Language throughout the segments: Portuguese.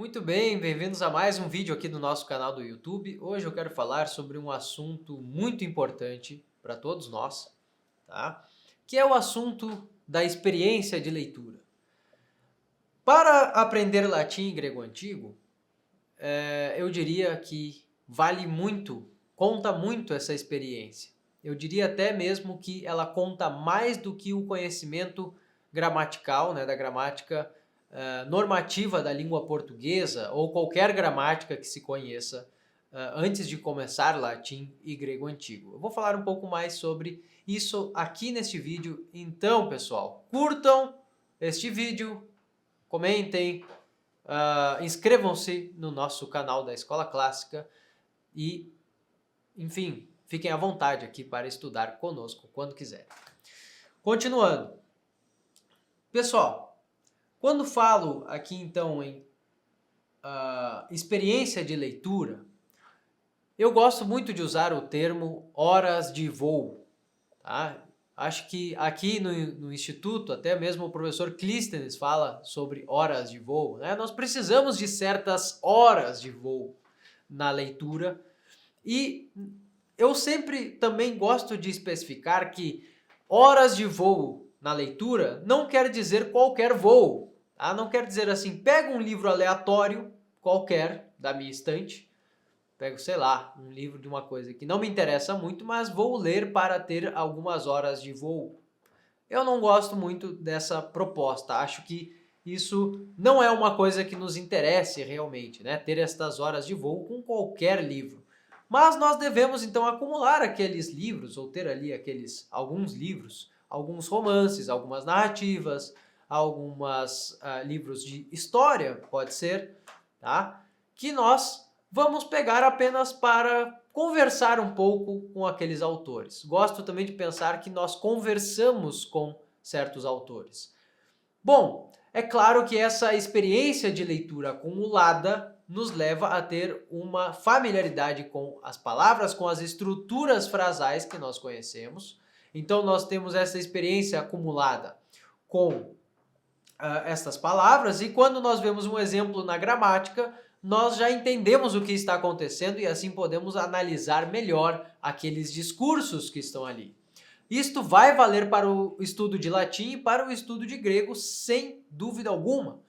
Muito bem, bem-vindos a mais um vídeo aqui do nosso canal do YouTube. Hoje eu quero falar sobre um assunto muito importante para todos nós, tá? Que é o assunto da experiência de leitura. Para aprender latim e grego antigo, eu diria que vale muito, conta muito essa experiência. Eu diria até mesmo que ela conta mais do que o conhecimento gramatical, né, da gramática normativa da língua portuguesa ou qualquer gramática que se conheça antes de começar latim e grego antigo. Eu vou falar um pouco mais sobre isso aqui neste vídeo. Então, pessoal, curtam este vídeo, comentem, inscrevam-se no nosso canal da Escola Clássica e, enfim, fiquem à vontade aqui para estudar conosco quando quiserem. Continuando. Pessoal, quando falo aqui então em experiência de leitura, eu gosto muito de usar o termo horas de voo. Tá? Acho que aqui no Instituto, até mesmo o professor Clístenes fala sobre horas de voo. Né? Nós precisamos de certas horas de voo na leitura e eu sempre também gosto de especificar que horas de voo na leitura não quer dizer qualquer voo. Tá? Não quer dizer assim, pega um livro aleatório qualquer da minha estante, pego, sei lá, um livro de uma coisa que não me interessa muito, mas vou ler para ter algumas horas de voo. Eu não gosto muito dessa proposta, acho que isso não é uma coisa que nos interesse realmente, né? Ter estas horas de voo com qualquer livro. Mas nós devemos então acumular aqueles livros, ou ter ali alguns livros, alguns romances, algumas narrativas, alguns livros de história, pode ser, tá? Que nós vamos pegar apenas para conversar um pouco com aqueles autores. Gosto também de pensar que nós conversamos com certos autores. Bom, é claro que essa experiência de leitura acumulada nos leva a ter uma familiaridade com as palavras, com as estruturas frasais que nós conhecemos. Então nós temos essa experiência acumulada com estas palavras, e quando nós vemos um exemplo na gramática, nós já entendemos o que está acontecendo e assim podemos analisar melhor aqueles discursos que estão ali. Isto vai valer para o estudo de latim e para o estudo de grego, sem dúvida alguma.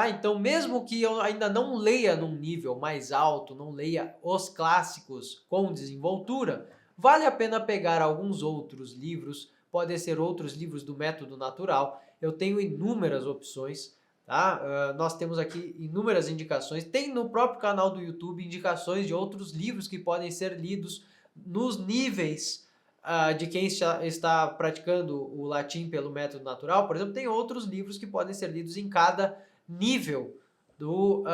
Então, mesmo que eu ainda não leia num nível mais alto, não leia os clássicos com desenvoltura, vale a pena pegar alguns outros livros, podem ser outros livros do método natural. Eu tenho inúmeras opções, tá? Nós temos aqui inúmeras indicações. Tem no próprio canal do YouTube indicações de outros livros que podem ser lidos nos níveis de quem está praticando o latim pelo método natural. Por exemplo, tem outros livros que podem ser lidos em cada nível do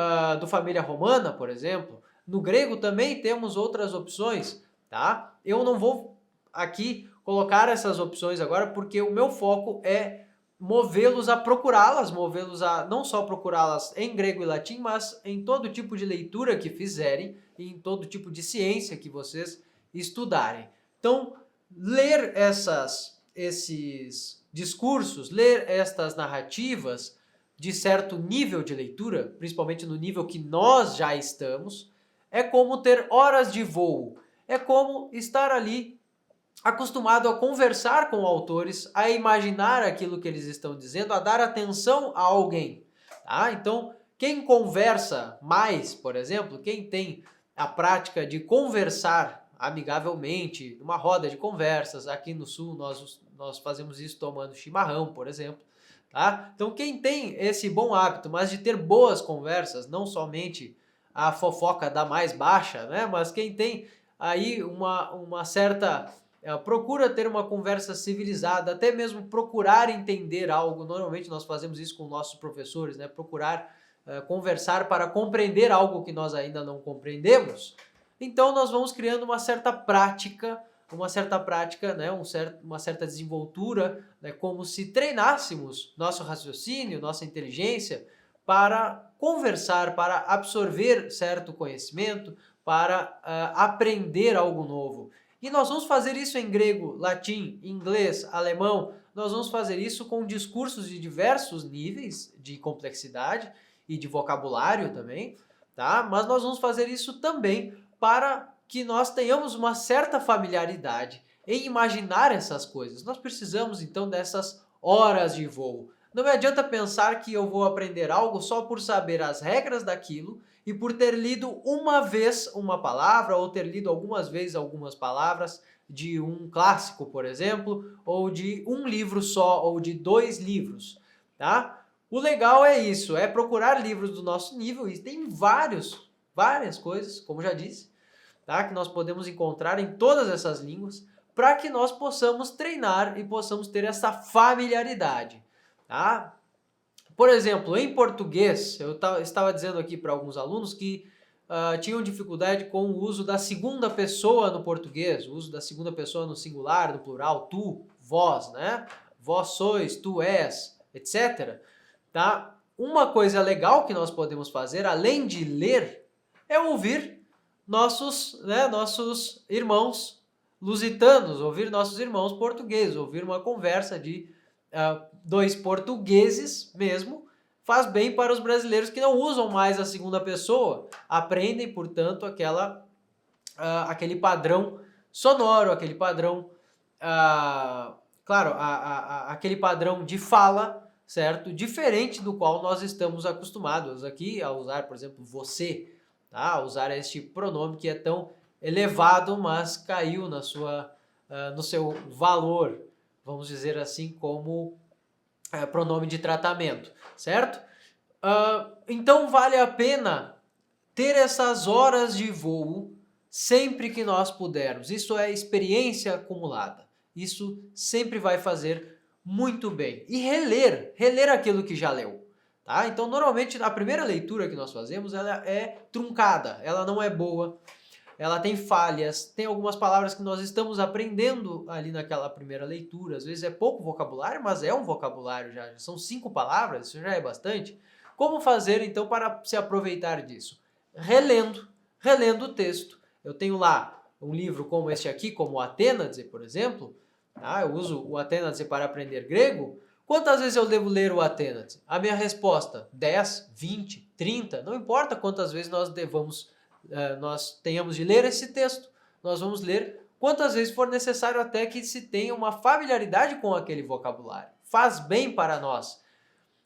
Família Romana, por exemplo. No grego também temos outras opções, tá? Eu não vou aqui colocar essas opções agora porque o meu foco é movê-los a procurá-las, movê-los a não só procurá-las em grego e latim, mas em todo tipo de leitura que fizerem e em todo tipo de ciência que vocês estudarem. Então, ler esses discursos, ler estas narrativas de certo nível de leitura, principalmente no nível que nós já estamos, é como ter horas de voo, é como estar ali acostumado a conversar com autores, a imaginar aquilo que eles estão dizendo, a dar atenção a alguém. Tá? Então, quem conversa mais, por exemplo, quem tem a prática de conversar amigavelmente, numa roda de conversas, aqui no sul nós fazemos isso tomando chimarrão, por exemplo. Tá? Então, quem tem esse bom hábito, mas de ter boas conversas, não somente a fofoca da mais baixa, né? Mas quem tem aí uma certa procura ter uma conversa civilizada, até mesmo procurar entender algo. Normalmente nós fazemos isso com nossos professores, né? Procurar conversar para compreender algo que nós ainda não compreendemos. Então nós vamos criando uma certa prática, né? Uma certa desenvoltura, né? Como se treinássemos nosso raciocínio, nossa inteligência para conversar, para absorver certo conhecimento, para aprender algo novo. E nós vamos fazer isso em grego, latim, inglês, alemão. Nós vamos fazer isso com discursos de diversos níveis de complexidade e de vocabulário também, tá? Mas nós vamos fazer isso também para que nós tenhamos uma certa familiaridade em imaginar essas coisas. Nós precisamos então dessas horas de voo. Não me adianta pensar que eu vou aprender algo só por saber as regras daquilo e por ter lido uma vez uma palavra ou ter lido algumas vezes algumas palavras de um clássico, por exemplo, ou de um livro só ou de 2 livros, tá? O legal é isso, é procurar livros do nosso nível e tem várias coisas, como já disse, tá? Que nós podemos encontrar em todas essas línguas para que nós possamos treinar e possamos ter essa familiaridade, tá? Por exemplo, em português, eu estava dizendo aqui para alguns alunos que tinham dificuldade com o uso da segunda pessoa no português, o uso da segunda pessoa no singular, no plural, tu, vós, né? Vós sois, tu és, etc. Tá? Uma coisa legal que nós podemos fazer, além de ler, é ouvir nossos irmãos lusitanos, ouvir nossos irmãos portugueses, ouvir uma conversa de 2 portugueses mesmo, faz bem para os brasileiros que não usam mais a segunda pessoa, aprendem, portanto, aquele padrão sonoro, aquele padrão, claro, aquele padrão de fala, certo? Diferente do qual nós estamos acostumados aqui a usar, por exemplo, você, tá? A usar este pronome que é tão elevado, mas caiu no seu valor, vamos dizer assim, como pronome de tratamento, certo? Então vale a pena ter essas horas de voo sempre que nós pudermos. Isso é experiência acumulada. Isso sempre vai fazer muito bem. E reler aquilo que já leu. Tá? Então, normalmente, a primeira leitura que nós fazemos ela é truncada, ela não é boa, ela tem falhas, tem algumas palavras que nós estamos aprendendo ali naquela primeira leitura. Às vezes é pouco vocabulário, mas é um vocabulário já. São 5 palavras, isso já é bastante. Como fazer, então, para se aproveitar disso? Relendo o texto. Eu tenho lá um livro como este aqui, como o Atênade, por exemplo. Eu uso o Atênade para aprender grego. Quantas vezes eu devo ler o Atênade? A minha resposta, 10, 20, 30, não importa quantas vezes nós tenhamos de ler esse texto. Nós vamos ler quantas vezes for necessário até que se tenha uma familiaridade com aquele vocabulário. Faz bem para nós.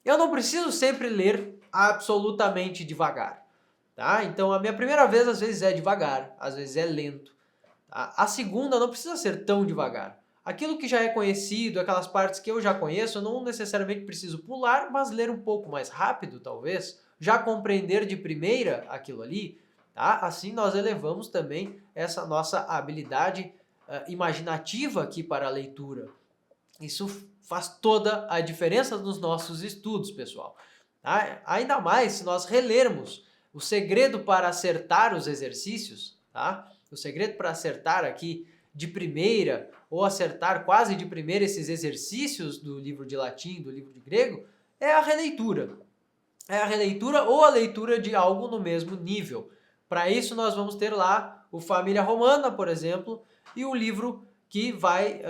Eu não preciso sempre ler absolutamente devagar, tá? Então a minha primeira vez às vezes é devagar, às vezes é lento. Tá? A segunda não precisa ser tão devagar. Aquilo que já é conhecido, aquelas partes que eu já conheço, eu não necessariamente preciso pular, mas ler um pouco mais rápido, talvez, já compreender de primeira aquilo ali, tá? Assim nós elevamos também essa nossa habilidade imaginativa aqui para a leitura. Isso faz toda a diferença nos nossos estudos, pessoal. Tá? Ainda mais se nós relermos o segredo para acertar os exercícios, tá? O segredo para acertar aqui de primeira ou acertar quase de primeira esses exercícios do livro de latim, do livro de grego, é a releitura. É a releitura ou a leitura de algo no mesmo nível. Para isso nós vamos ter lá o Família Romana, por exemplo, e o livro que vai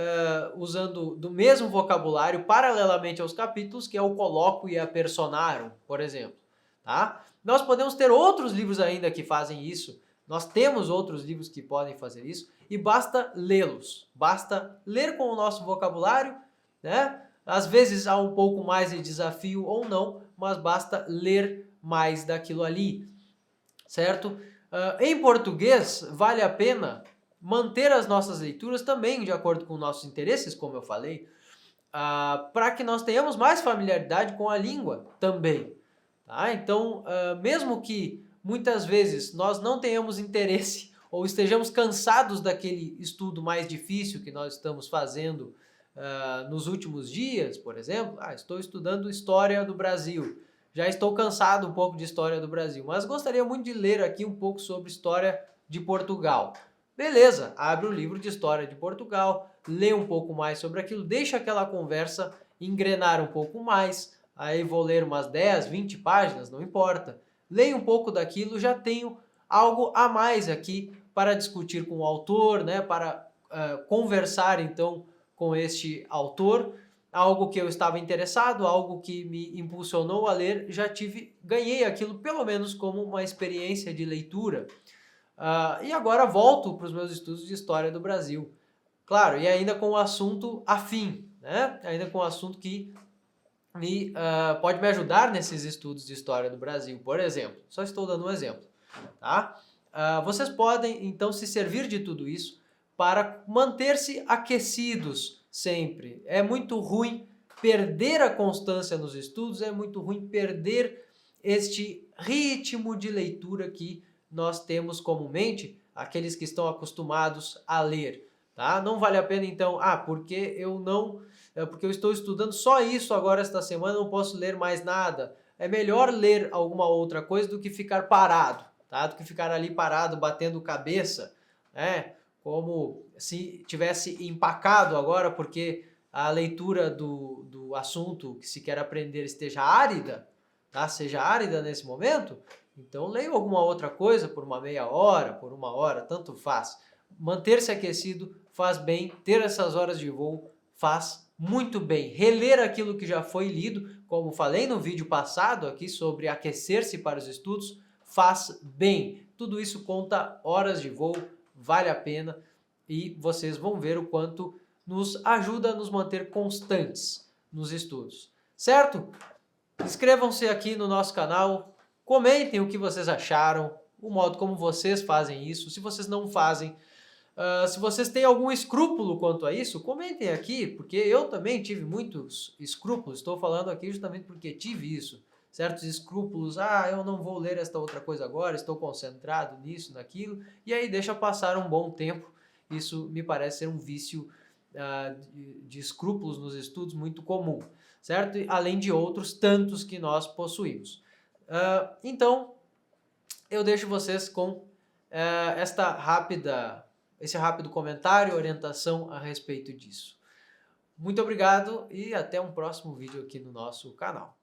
usando do mesmo vocabulário paralelamente aos capítulos, que é o Colloquia Personarum, por exemplo. Tá? Nós podemos ter outros livros ainda que fazem isso, nós temos outros livros que podem fazer isso, e basta lê-los, basta ler com o nosso vocabulário, né? Às vezes há um pouco mais de desafio ou não, mas basta ler mais daquilo ali, certo? Em português, vale a pena manter as nossas leituras também de acordo com nossos interesses, como eu falei, para que nós tenhamos mais familiaridade com a língua também. Tá? Então, mesmo que muitas vezes nós não tenhamos interesse ou estejamos cansados daquele estudo mais difícil que nós estamos fazendo nos últimos dias, por exemplo, estou estudando História do Brasil, já estou cansado um pouco de História do Brasil, mas gostaria muito de ler aqui um pouco sobre História de Portugal. Beleza, abre o livro de História de Portugal, lê um pouco mais sobre aquilo, deixa aquela conversa engrenar um pouco mais, aí vou ler umas 10, 20 páginas, não importa. Leio um pouco daquilo, já tenho algo a mais aqui para discutir com o autor, né, para conversar então com este autor, algo que eu estava interessado, algo que me impulsionou a ler, ganhei aquilo pelo menos como uma experiência de leitura. E agora volto para os meus estudos de História do Brasil. Claro, e ainda com o assunto afim, né? Ainda com o assunto que pode me ajudar nesses estudos de História do Brasil, por exemplo. Só estou dando um exemplo, tá? Vocês podem, então, se servir de tudo isso para manter-se aquecidos sempre. É muito ruim perder a constância nos estudos, é muito ruim perder este ritmo de leitura que nós temos comumente, aqueles que estão acostumados a ler, tá? Não vale a pena, então, porque eu estou estudando só isso agora esta semana, não posso ler mais nada. É melhor ler alguma outra coisa do que ficar parado, tá? Do que ficar ali parado, batendo cabeça, né? Como se tivesse empacado agora, porque a leitura do assunto que se quer aprender esteja árida, tá? Seja árida nesse momento, então leia alguma outra coisa por uma meia hora, por uma hora, tanto faz. Manter-se aquecido faz bem, ter essas horas de voo faz muito bem. Reler aquilo que já foi lido, como falei no vídeo passado aqui sobre aquecer-se para os estudos, faz bem. Tudo isso conta horas de voo, vale a pena e vocês vão ver o quanto nos ajuda a nos manter constantes nos estudos. Certo? Inscrevam-se aqui no nosso canal, comentem o que vocês acharam, o modo como vocês fazem isso. Se vocês não fazem, se vocês têm algum escrúpulo quanto a isso, comentem aqui, porque eu também tive muitos escrúpulos. Estou falando aqui justamente porque tive isso. Certos escrúpulos, eu não vou ler esta outra coisa agora, estou concentrado nisso, naquilo, e aí deixa passar um bom tempo. Isso me parece ser um vício de escrúpulos nos estudos muito comum, certo? Além de outros tantos que nós possuímos. Então, eu deixo vocês com esse rápido comentário, orientação a respeito disso. Muito obrigado e até um próximo vídeo aqui no nosso canal.